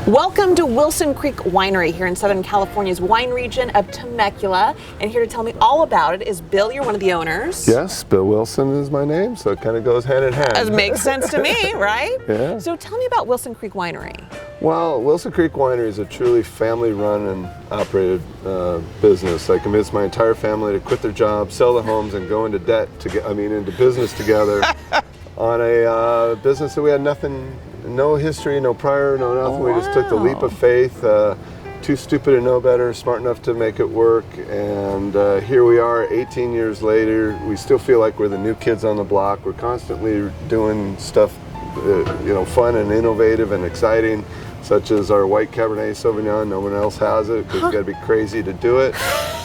Welcome to Wilson Creek Winery here in Southern California's wine region of Temecula. And here to tell me all about it is Bill. You're one of the owners. Yes, Bill Wilson is my name, so it kind of goes hand in hand. That makes sense to me, right? Yeah. So tell me about Wilson Creek Winery. Well, Wilson Creek Winery is a truly family-run and operated business. I convinced my entire family to quit their jobs, sell their homes, and go into debt into business together on a business that we had no history, no prior, no nothing. We just took the leap of faith. Too stupid to know better, smart enough to make it work, and here we are 18 years later. We still feel like we're the new kids on the block. We're constantly doing stuff fun and innovative and exciting, such as our white Cabernet Sauvignon. No one else has it because you gotta be crazy to do it.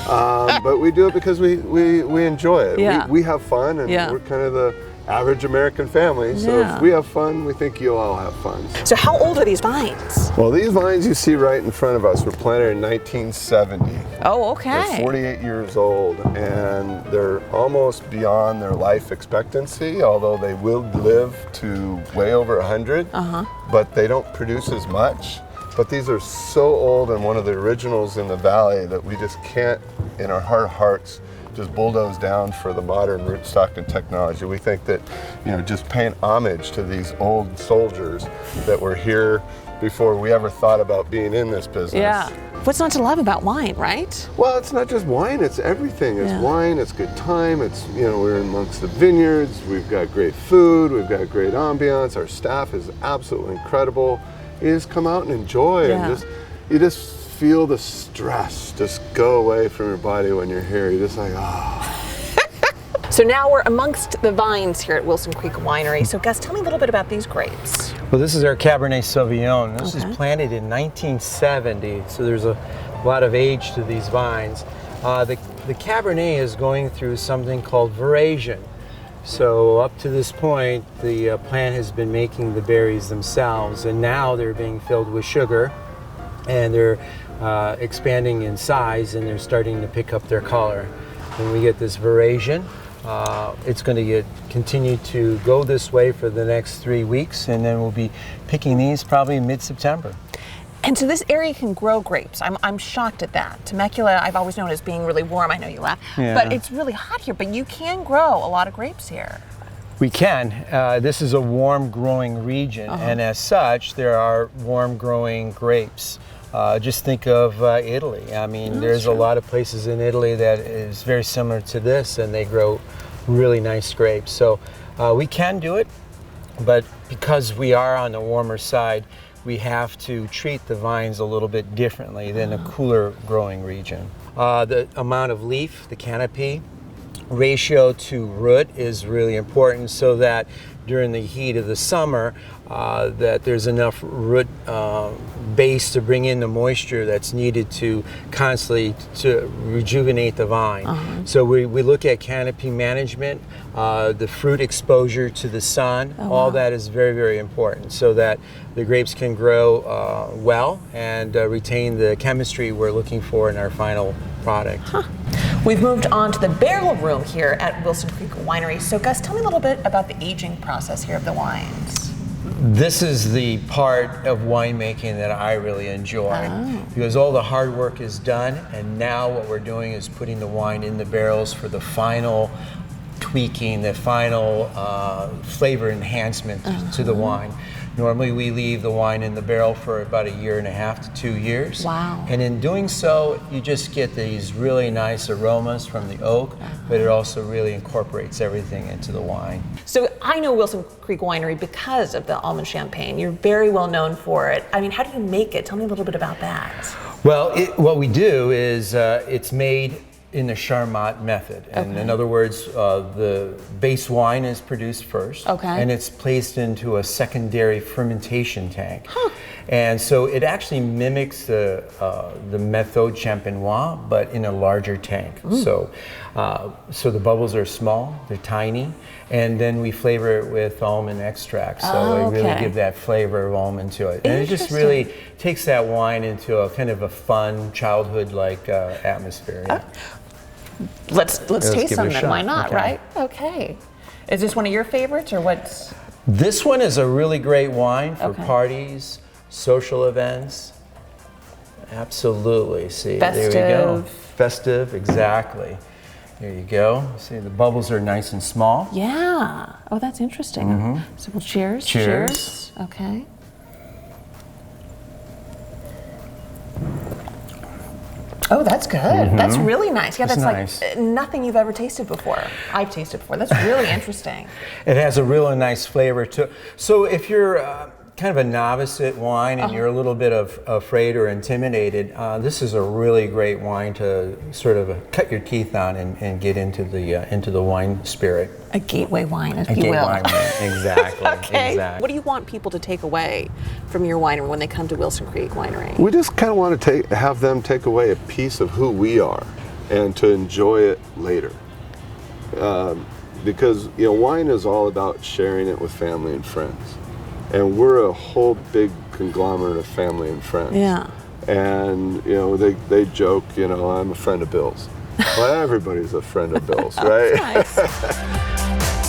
But we do it because we enjoy it. Yeah. We have fun, and we're kind of the average American family, so if we have fun, we think you'll all have fun. So how old are these vines? Well, these vines you see right in front of us were planted in 1970. Oh, okay. They're 48 years old, and they're almost beyond their life expectancy, although they will live to way over 100, but they don't produce as much. But these are so old and one of the originals in the valley that we just can't, in our heart of hearts, just bulldoze down for the modern rootstock and technology. We think that, just paying homage to these old soldiers that were here before we ever thought about being in this business. Yeah. What's not to love about wine, right? Well, it's not just wine, it's everything. It's wine, it's good time, it's, we're amongst the vineyards, we've got great food, we've got great ambiance, our staff is absolutely incredible. You just come out and enjoy and you just feel the stress just go away from your body when you're here. You're just like, So now we're amongst the vines here at Wilson Creek Winery. So Gus, tell me a little bit about these grapes. Well, this is our Cabernet Sauvignon. This is planted in 1970, so there's a lot of age to these vines. The Cabernet is going through something called veraison. So up to this point, the plant has been making the berries themselves, and now they're being filled with sugar, and they're expanding in size, and they're starting to pick up their color. When we get this veraison, it's going to continue to go this way for the next 3 weeks, and then we'll be picking these probably mid-September. And so this area can grow grapes. I'm shocked at that. Temecula, I've always known as being really warm. I know you laugh, but it's really hot here. But you can grow a lot of grapes here. We can. This is a warm growing region, and as such, there are warm growing grapes. Just think of Italy. I mean, there's a lot of places in Italy that is very similar to this, and they grow really nice grapes. So we can do it, but because we are on the warmer side, we have to treat the vines a little bit differently than a cooler growing region. The amount of leaf, the canopy, ratio to root is really important, so that during the heat of the summer that there's enough root base to bring in the moisture that's needed to constantly to rejuvenate the vine. So we look at canopy management, the fruit exposure to the sun, all that is very, very important, so that the grapes can grow well and retain the chemistry we're looking for in our final product. We've moved on to the barrel room here at Wilson Creek Winery. So Gus, tell me a little bit about the aging process here of the wines. This is the part of winemaking that I really enjoy, because all the hard work is done, and now what we're doing is putting the wine in the barrels for the final tweaking, the final flavor enhancement to the wine. Normally we leave the wine in the barrel for about 1.5 to 2 years. Wow. And in doing so, you just get these really nice aromas from the oak, but it also really incorporates everything into the wine. So I know Wilson Creek Winery because of the almond champagne. You're very well known for it. I mean, how do you make it? Tell me a little bit about that. Well, what we do is it's made in the Charmat method. And in other words, the base wine is produced first, and it's placed into a secondary fermentation tank. And so it actually mimics the méthode champenoise, but in a larger tank. So the bubbles are small, they're tiny, and then we flavor it with almond extract. So we really give that flavor of almond to it. And it just really takes that wine into a kind of a fun, childhood-like atmosphere. Yeah. Let's taste some then, why not, right? Okay. Is this one of your favorites, or what's? This one is a really great wine for Okay. parties, social events. Absolutely. See, Festive. there you go. Festive, exactly. There you go. See, the bubbles are nice and small. Yeah. Oh, that's interesting. So we'll cheers. Cheers. Okay. Oh, that's good. That's really nice. Yeah, It's that's nice. like nothing you've ever tasted before. I've tasted before. That's really interesting. It has a really nice flavor too. So if you're kind of a novice at wine and you're a little bit afraid or intimidated, this is a really great wine to sort of cut your teeth on and get into the wine spirit. A gateway wine, if A you gateway will. wine, exactly. Okay. Exactly. What do you want people to take away from your winery when they come to Wilson Creek Winery? We just kind of want to have them take away a piece of who we are and to enjoy it later. Because wine is all about sharing it with family and friends. And we're a whole big conglomerate of family and friends. Yeah. And they joke, I'm a friend of Bill's. Well, everybody's a friend of Bill's, right? Nice.